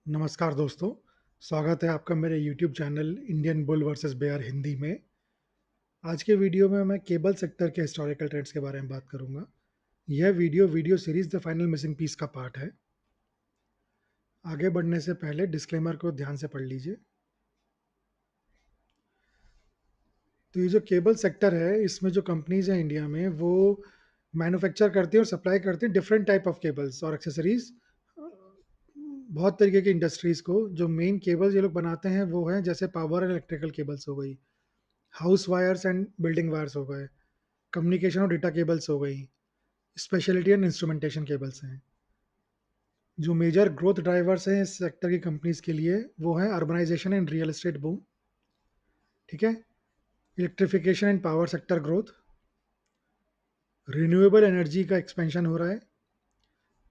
नमस्कार दोस्तों, स्वागत है आपका मेरे YouTube channel Indian bull versus bear Hindi में। आज के वीडियो में मैं केबल सेक्टर के हिस्टोरिकल ट्रेंड्स के बारे में बात करूंगा। यह video series the final missing piece का पार्ट है। आगे बढ़ने से पहले डिस्क्लेमर को ध्यान से पढ़ लीजिए। तो ये जो केबल सेक्टर है, इसमें जो कंपनीज हैं इंडिया में, वो मैन्युफैक्चर करती हैं और सप्लाई करती हैं डिफरेंट टाइप ऑफ केबल्स और एक्सेसरीज बहुत तरीके की इंडस्ट्रीज को। जो मेन केबल्स ये लोग बनाते हैं वो हैं जैसे पावर एंड इलेक्ट्रिकल केबल्स हो गई, house wires and building wires हो गए, कम्युनिकेशन और डेटा केबल्स हो गई, स्पेशलिटी एंड इंस्ट्रूमेंटेशन केबल्स हैं। जो मेजर ग्रोथ ड्राइवर्स हैं इस सेक्टर की कंपनीज के लिए वो हैं urbanization and real estate boom, ठीक है, electrification and power sector growth, renewable energy का एक्सपेंशन हो रहा है,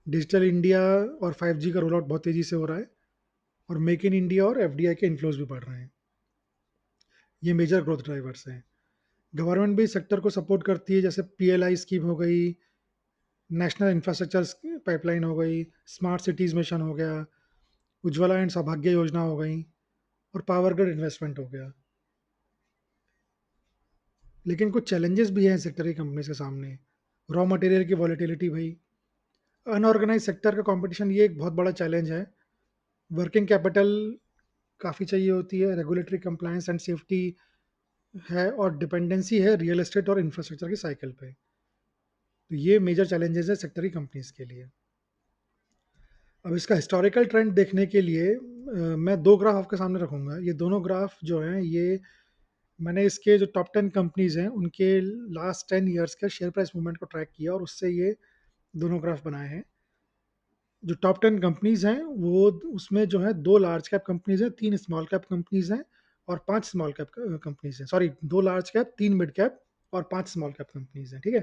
डिजिटल इंडिया और 5G का रोल आउट बहुत तेज़ी से हो रहा है, और मेक इन इंडिया और एफडीआई के इन्फ्लोज भी बढ़ रहे हैं। ये मेजर ग्रोथ ड्राइवर्स हैं। गवर्नमेंट भी सेक्टर को सपोर्ट करती है, जैसे पीएलआई स्कीम हो गई, नेशनल इंफ्रास्ट्रक्चर पाइपलाइन हो गई, स्मार्ट सिटीज़ मिशन हो गया, उज्ज्वला एंड सौभाग्य योजना हो गई, और पावर ग्रिड इन्वेस्टमेंट हो गया। लेकिन कुछ चैलेंजेस भी हैं सेक्टर की कंपनीज के सामने। रॉ मटेरियल की वॉलेटिलिटी भाई, अनऑर्गेनाइज सेक्टर का कंपटीशन, ये एक बहुत बड़ा चैलेंज है। वर्किंग कैपिटल काफ़ी चाहिए होती है, रेगुलेटरी कंप्लायंस एंड सेफ्टी है, और डिपेंडेंसी है रियल एस्टेट और इंफ्रास्ट्रक्चर की साइकिल पे। तो ये मेजर चैलेंजेस है सेक्टर की कंपनीज के लिए। अब इसका हिस्टोरिकल ट्रेंड देखने के लिए मैं दो ग्राफ आपके सामने रखूंगा। ये दोनों ग्राफ जो हैं, ये मैंने इसके जो टॉप 10 कंपनीज हैं उनके लास्ट 10 ईयर्स के शेयर प्राइस मूवमेंट को ट्रैक किया और उससे ये दोनों ग्राफ बनाए हैं। जो टॉप 10 कंपनीज हैं वो, उसमें जो है दो लार्ज कैप कंपनीज हैं, तीन स्मॉल कैप कंपनीज हैं, और पांच स्मॉल कैप कंपनीज हैं। सॉरी, दो लार्ज कैप, तीन मिड कैप और पांच स्मॉल कैप कंपनीज हैं, ठीक है।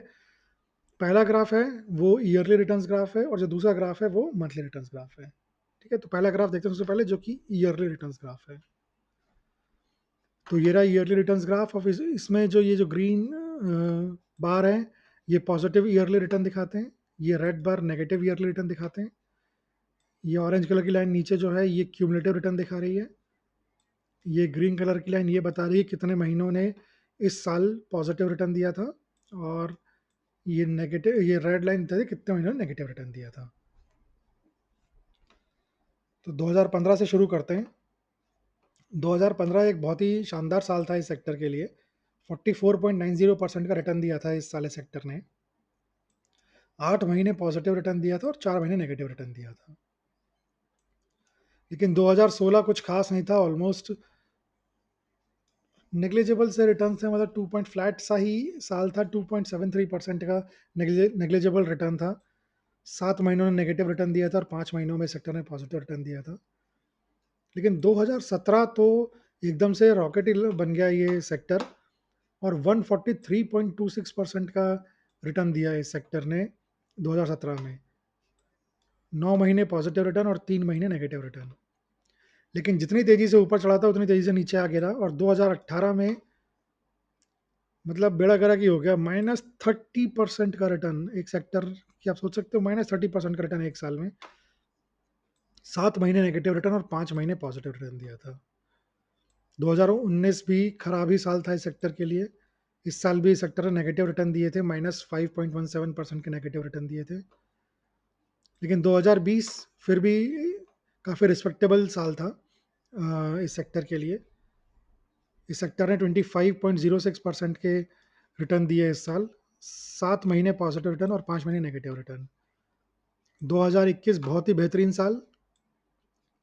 पहला ग्राफ है वो ईयरली रिटर्न्स ग्राफ है, और जो दूसरा ग्राफ है वो मंथली रिटर्न्स ग्राफ है, ठीक है। तो पहला ग्राफ देखते हैं सबसे पहले, जो कि ईयरली रिटर्न्स ग्राफ है। तो ये रहा ईयरली रिटर्न्स ग्राफ ऑफ इसमें जो ये जो ग्रीन बार है, ये पॉजिटिव ईयरली रिटर्न दिखाते हैं, ये रेड बार नेगेटिव ईयरली रिटर्न दिखाते हैं, ये ऑरेंज कलर की लाइन नीचे जो है ये क्यूमुलेटिव रिटर्न दिखा रही है, ये ग्रीन कलर की लाइन ये बता रही है कितने महीनों ने इस साल पॉजिटिव रिटर्न दिया था, और ये नेगेटिव, ये रेड लाइन बता रही है कितने महीनों ने नेगेटिव रिटर्न दिया था। तो 2015 से शुरू करते हैं। 2015 एक बहुत ही शानदार साल था इस सेक्टर के लिए। 44.90% का रिटर्न दिया था इस साल इस सेक्टर ने। 8 महीने पॉजिटिव रिटर्न दिया था और 4 महीने नेगेटिव रिटर्न दिया था। लेकिन 2016 कुछ खास नहीं था, ऑलमोस्ट नेग्लिजिबल से रिटर्न से, मतलब 2 पॉइंट फ्लैट सा ही साल था। 2.73% का नेग्लिजिबल रिटर्न था। 7 महीनों ने नेगेटिव रिटर्न दिया था और 5 महीनों में सेक्टर ने पॉजिटिव रिटर्न दिया था। लेकिन 2017 तो एकदम से रॉकेट ही बन गया ये सेक्टर, और 143.26% का रिटर्न दिया इस सेक्टर ने 2017 में। 9 महीने पॉजिटिव रिटर्न और 3 महीने नेगेटिव रिटर्न। लेकिन जितनी तेजी से ऊपर चढ़ा था उतनी तेजी से नीचे आ गिरा, और 2018 में मतलब बेड़ा गर्क ही हो गया। -30% का रिटर्न एक सेक्टर की, आप सोच सकते हो, -30% का रिटर्न एक साल में। 7 महीने नेगेटिव रिटर्न और 5 महीने पॉजिटिव रिटर्न दिया था। 2019 भी खराब ही साल था इस सेक्टर के लिए। इस साल भी सेक्टर ने नेगेटिव रिटर्न दिए थे, -5.17% के नेगेटिव रिटर्न दिए थे। लेकिन 2020 फिर भी काफ़ी रिस्पेक्टेबल साल था इस सेक्टर के लिए। इस सेक्टर ने 25.06% के रिटर्न दिए इस साल। 7 महीने पॉजिटिव रिटर्न और 5 महीने नेगेटिव रिटर्न। 2021 बहुत ही बेहतरीन साल।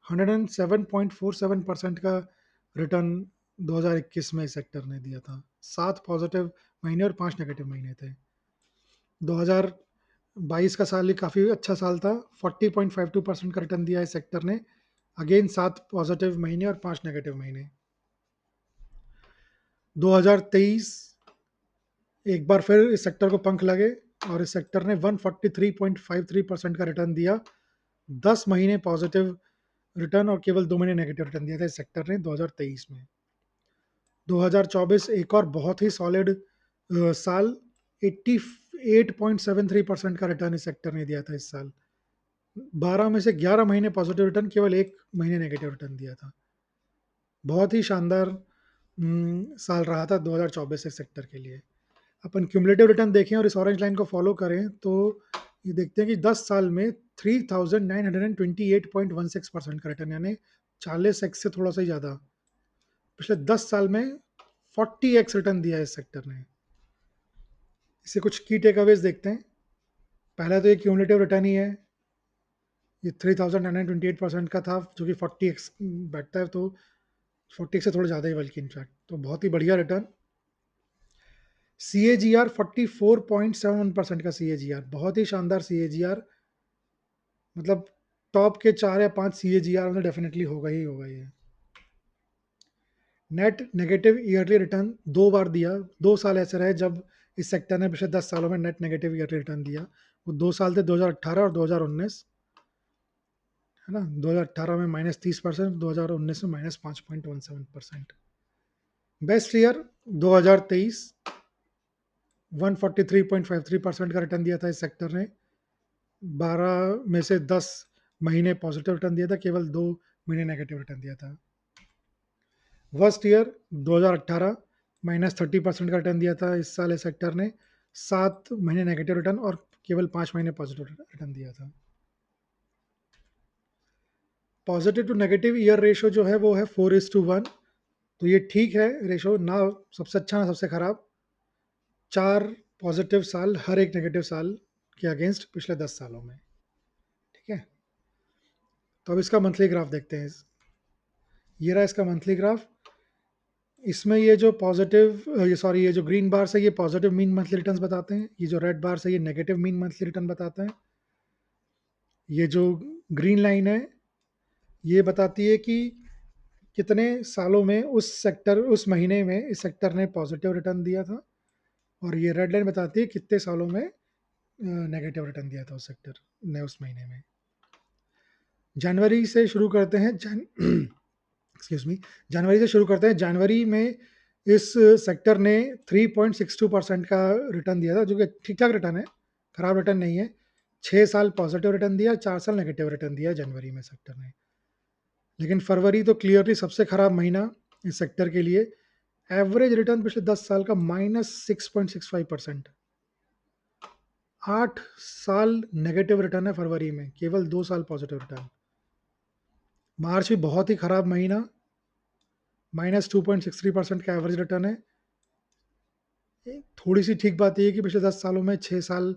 107.47% का रिटर्न 2021 में इस सेक्टर ने दिया था। 7 पॉजिटिव महीने और 5 नेगेटिव महीने थे। 2022 का साल ही काफ़ी अच्छा साल था। 40.52% का रिटर्न दिया इस सेक्टर ने। अगेन 7 पॉजिटिव महीने और 5 नेगेटिव महीने। 2023 एक बार फिर इस सेक्टर को पंख लगे, और इस सेक्टर ने 143.53% का रिटर्न दिया। 10 महीने पॉजिटिव रिटर्न और केवल 2 महीने नेगेटिव रिटर्न दिया था इस सेक्टर ने 2023 में। 2024 एक और बहुत ही सॉलिड साल। 88.73% का रिटर्न इस सेक्टर ने दिया था इस साल। 12 में से 11 महीने पॉजिटिव रिटर्न, केवल 1 महीने नेगेटिव रिटर्न दिया था। बहुत ही शानदार साल रहा था 2024 इस सेक्टर के लिए। अपन क्यूमुलेटिव रिटर्न देखें और इस ऑरेंज लाइन को फॉलो करें तो ये देखते हैं कि 10 साल में 3928.16% का रिटर्न, यानी 40x से थोड़ा सा ही ज़्यादा। पिछले 10 साल में 40x रिटर्न दिया है इस सेक्टर ने। इससे कुछ की टेक अवेज देखते हैं। पहला तो ये क्यूमुलेटिव रिटर्न ही है, ये 3928% का था जो कि 40x बैठता है, तो 40 से थोड़ा ज़्यादा ही बल्कि इनफैक्ट, तो बहुत ही बढ़िया return. C A ji are 44.71% का सी ए जी आर, बहुत ही शानदार सी ए जी आर। मतलब टॉप के 4 या 5 सी ए जी आर में डेफिनेटली होगा ही होगा ये। नेट नेगेटिव ईयरली रिटर्न 2 बार दिया। 2 साल ऐसे रहे जब इस सेक्टर ने पिछले 10 सालों में नेट नेगेटिव ईयरली रिटर्न दिया। वो 2 साल थे 2018 और 2019, है ना। 2018 में -30%, 2019 में -5.17%। बेस्ट ईयर 2023, 143.53% का रिटर्न दिया था इस सेक्टर ने। 12 में से 10 महीने पॉजिटिव रिटर्न दिया था, केवल 2 महीने नेगेटिव रिटर्न दिया था। वर्स्ट ईयर 2018, -30% का रिटर्न दिया था इस साल इस सेक्टर ने। 7 महीने नेगेटिव रिटर्न और केवल 5 महीने पॉजिटिव रिटर्न दिया था। Positive to negative year ratio जो है वो है 4:1। तो ये ठीक है रेशो, ना सबसे अच्छा ना सबसे खराब। 4 पॉजिटिव साल हर एक नेगेटिव साल के अगेंस्ट पिछले 10 सालों में। ठीक है, तो अब इसका मंथली ग्राफ देखते हैं। ये रहा इसका मंथली ग्राफ। इसमें ये जो पॉजिटिव ये सॉरी ये जो ग्रीन बार्स है ये पॉजिटिव मीन मंथली रिटर्न्स बताते हैं, ये जो रेड बार्स है ये नेगेटिव मीन मंथली रिटर्न बताते हैं। ये जो ग्रीन लाइन है ये बताती है कि कितने सालों में उस महीने में इस सेक्टर ने पॉजिटिव रिटर्न दिया था, और ये रेड लाइन बताती है कितने सालों में नेगेटिव रिटर्न दिया था उस सेक्टर ने उस महीने में। जनवरी से शुरू करते हैं एक्सक्यूज मी, जनवरी से शुरू करते हैं। जनवरी में इस सेक्टर ने 3.62% का रिटर्न दिया था, जो कि ठीक ठाक रिटर्न है, खराब रिटर्न नहीं है। 6 साल पॉजिटिव रिटर्न दिया, 4 साल नेगेटिव रिटर्न दिया जनवरी में सेक्टर ने। लेकिन फरवरी तो क्लियरली सबसे खराब महीना इस सेक्टर के लिए। एवरेज रिटर्न पिछले 10 साल का -6.65%। 8 साल नेगेटिव रिटर्न है फरवरी में, केवल 2 साल पॉजिटिव रिटर्न। मार्च भी बहुत ही खराब महीना, -2.63% का एवरेज रिटर्न है। थोड़ी सी ठीक बात यह है कि पिछले 10 सालों में 6 साल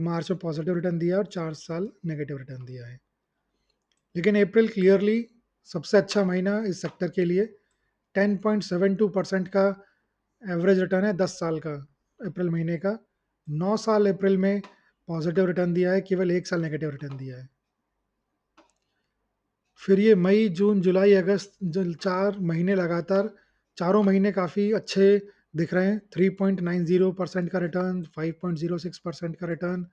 मार्च में पॉजिटिव रिटर्न दिया और 4 साल नेगेटिव रिटर्न दिया है। लेकिन अप्रैल क्लियरली सबसे अच्छा महीना इस सेक्टर के लिए। 10.72% का एवरेज रिटर्न है 10 साल का अप्रैल महीने का। 9 साल अप्रैल में पॉजिटिव रिटर्न दिया है, केवल 1 साल नेगेटिव रिटर्न दिया है। फिर ये मई जून जुलाई अगस्त 4 महीने लगातार, चारों महीने काफ़ी अच्छे दिख रहे हैं। 3.90% का रिटर्न, 5.06% का रिटर्न,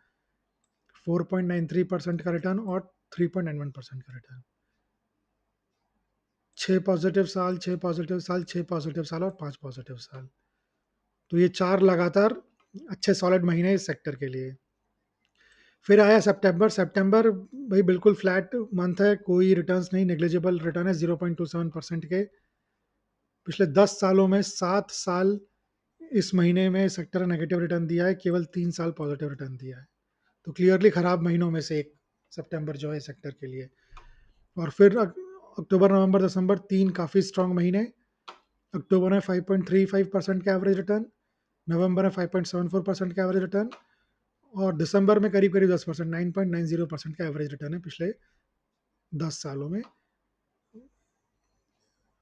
4.93% का रिटर्न और 3.91% का रिटर्न। 6 पॉजिटिव साल, 6 पॉजिटिव साल, 6 पॉजिटिव साल और 5 पॉजिटिव साल। तो ये 4 लगातार अच्छे सॉलिड महीने इस सेक्टर के लिए। फिर आया सितंबर। सितंबर भाई बिल्कुल फ्लैट मंथ है, कोई रिटर्न्स नहीं, नेग्लिजिबल रिटर्न है 0.27% के। पिछले 10 सालों में 7 साल इस महीने में सेक्टर नेगेटिव रिटर्न दिया है, केवल 3 साल पॉजिटिव रिटर्न दिया है। तो क्लियरली खराब महीनों में से एक सितंबर जो है सेक्टर के लिए। और फिर अक्टूबर नवंबर दिसंबर 3 काफ़ी स्ट्रॉन्ग महीने। अक्टूबर में 5.35% का एवरेज रिटर्न, नवंबर में 5.74% का एवरेज रिटर्न, और दिसंबर में करीब करीब 10%, 9.90% का एवरेज रिटर्न है पिछले 10 सालों में।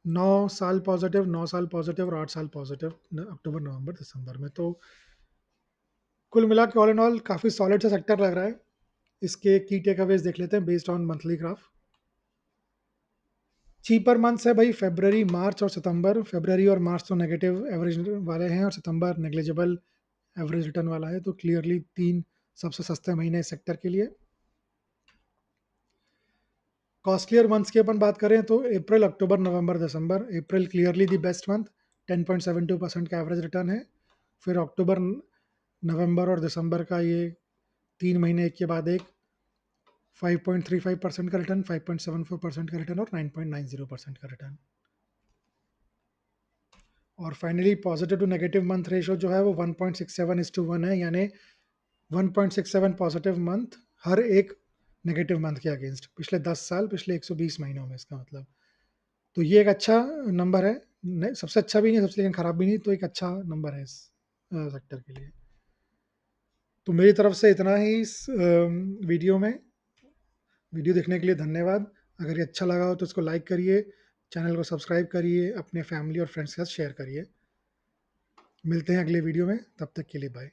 9 साल पॉजिटिव, 9 साल पॉजिटिव और 8 साल पॉजिटिव अक्टूबर नवंबर दिसंबर में। तो कुल मिला के ऑल एंड ऑल काफ़ी सॉलिड सा सेक्टर लग रहा है। इसके की टेक अवेज देख लेते हैं based on monthly graph. Cheaper months है भाई फरवरी, मार्च और सितंबर। फरवरी और मार्च तो नेगेटिव एवरेज वाले हैं और सितंबर नेग्लिजिबल एवरेज रिटर्न वाला है। तो क्लियरली 3 सबसे सस्ते महीने इस सेक्टर के लिए। कॉस्टलियर मंथ्स की अपन बात करें तो अप्रैल, अक्टूबर, नवंबर, दिसंबर। अप्रैल क्लियरली दी बेस्ट मंथ, 10.72% का एवरेज रिटर्न है। फिर अक्टूबर, नवंबर और दिसंबर का ये 3 महीने एक के बाद एक 5.35% का रिटर्न, 5.74% का रिटर्न और 9.90% का रिटर्न। और finally positive to negative month ratio जो है वो 1.67:1 है, यानी 1.67 पॉजिटिव मंथ हर एक नेगेटिव मंथ के अगेंस्ट, पिछले 10 साल, पिछले 120 महीनों में, इसका मतलब। तो ये एक अच्छा नंबर है, सबसे अच्छा भी नहीं, सबसे लेकिन खराब भी नहीं, तो एक अच्छा नंबर है इस सेक्टर के लिए। तो मेरी तरफ से इतना ही इस वीडियो में। वीडियो देखने के लिए धन्यवाद। अगर ये अच्छा लगा हो तो इसको लाइक करिए, चैनल को सब्सक्राइब करिए, अपने फैमिली और फ्रेंड्स के साथ शेयर करिए। मिलते हैं अगले वीडियो में, तब तक के लिए बाय।